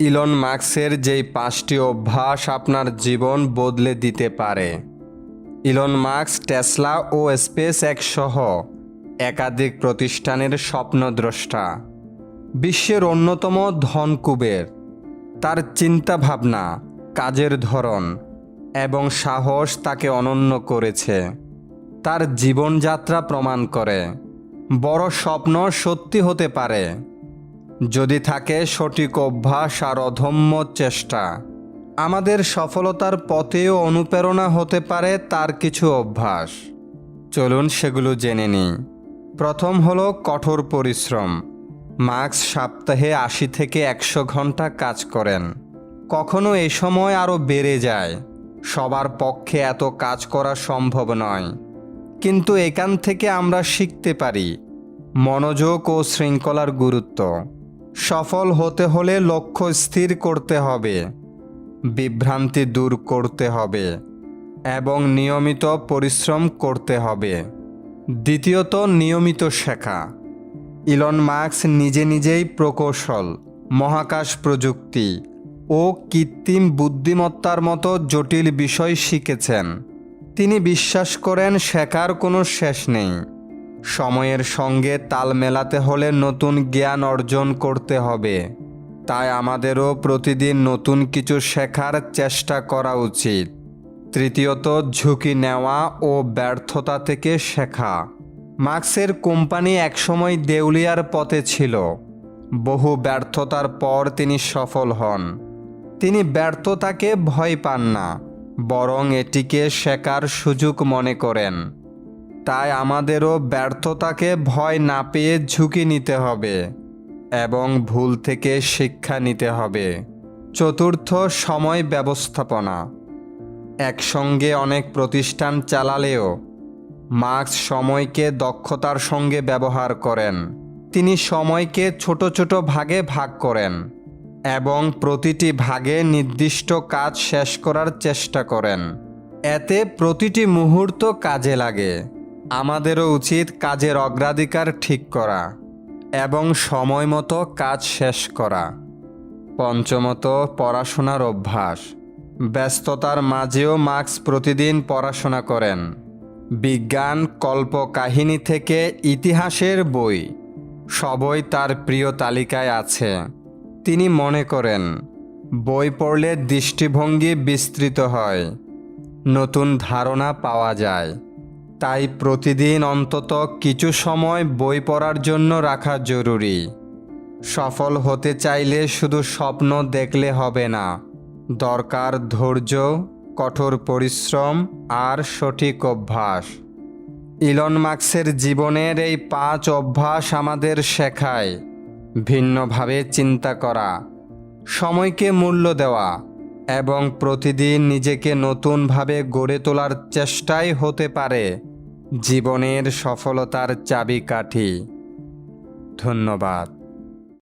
Elon মাস্কের যেই 5টি অভ্যাস আপনার জীবন বদলে দিতে পারে। ইলন মাস্ক টেসলা ও স্পেস এক্স সহ একাধিক প্রতিষ্ঠানের স্বপ্নদ্রষ্টা, বিশ্বের অন্যতম ধনকুবের। তার চিন্তাভাবনা, কাজের ধরন এবং সাহস তাকে অনন্য করেছে। তার জীবনযাত্রা প্রমাণ করে বড় স্বপ্ন সত্যি হতে পারে যদি থাকে সঠিক অভ্যাস আর অদম্য চেষ্টা। আমাদের সফলতার পথেও অনুপ্রেরণা হতে পারে তার কিছু অভ্যাস। চলুন সেগুলো জেনে নিই। প্রথম হলো কঠোর পরিশ্রম। মাস্ক সপ্তাহে 80 থেকে 100 ঘন্টা কাজ করেন। কখনো এই সময় আরও বেড়ে যায়। সবার পক্ষে এত কাজ করা সম্ভব নয়, কিন্তু এখান থেকে আমরা শিখতে পারি মনোযোগ ও শৃঙ্খলার গুরুত্ব। সফল হতে হলে লক্ষ্য স্থির করতে হবে, বিভ্রান্তি দূর করতে হবে এবং নিয়মিত পরিশ্রম করতে হবে। দ্বিতীয়ত, নিয়মিত শেখা। ইলন মাস্ক নিজেই প্রকৌশল, মহাকাশ প্রযুক্তি ও কৃত্রিম বুদ্ধিমত্তার মতো জটিল বিষয় শিখেছেন। তিনি বিশ্বাস করেন শেখার কোনো শেষ নেই। সময়ের সঙ্গে তাল মেলাতে হলে নতুন জ্ঞান অর্জন করতে হবে। তাই আমাদেরও প্রতিদিন নতুন কিছু শেখার চেষ্টা করা উচিত। তৃতীয়ত, ঝুঁকি নেওয়া ও ব্যর্থতা থেকে শেখা। মাস্কের কোম্পানি একসময় দেউলিয়ার পথে ছিল। বহু ব্যর্থতার পর তিনি সফল হন। তিনি ব্যর্থতাকে ভয় পান না, বরং এটিকে শেখার সুযোগ মনে করেন। তাই আমাদেরও ব্যর্থতাকে ভয় না পেয়ে ঝুঁকি নিতে হবে এবং ভুল থেকে শিক্ষা নিতে হবে। চতুর্থ, সময় ব্যবস্থাপনা। একসঙ্গে অনেক প্রতিষ্ঠান চালালেও মাস্ক সময়কে দক্ষতার সঙ্গে ব্যবহার করেন। তিনি সময়কে ছোট ছোট ভাগে ভাগ করেন এবং প্রতিটি ভাগে নির্দিষ্ট কাজ শেষ করার চেষ্টা করেন। এতে প্রতিটি মুহূর্ত কাজে লাগে। আমাদেরও উচিত কাজের অগ্রাধিকার ঠিক করা এবং সময় মতো কাজ শেষ করা। পঞ্চমত, পড়াশোনার অভ্যাস। ব্যস্ততার মাঝেও মাস্ক প্রতিদিন পড়াশোনা করেন। বিজ্ঞান, কল্পকাহিনী থেকে ইতিহাসের বই, সবই তার প্রিয় তালিকায় আছে। তিনি মনে করেন বই পড়লে দৃষ্টিভঙ্গি বিস্তৃত হয়, নতুন ধারণা পাওয়া যায়। তাই প্রতিদিন অন্তত কিছু সময় বই পড়ার জন্য রাখা জরুরি। সফল হতে চাইলে শুধু স্বপ্ন দেখলে হবে না, দরকার ধৈর্য, কঠোর পরিশ্রম আর সঠিক অভ্যাস। ইলন মাস্কের জীবনের এই 5 অভ্যাস আমাদের শেখায় ভিন্নভাবে চিন্তা করা, সময়কে মূল্য দেওয়া এবং প্রতিদিন নিজেকে নতুনভাবে গড়ে তোলার চেষ্টাই হতে পারে জীবনের সফলতার চাবিকাঠি। ধন্যবাদ।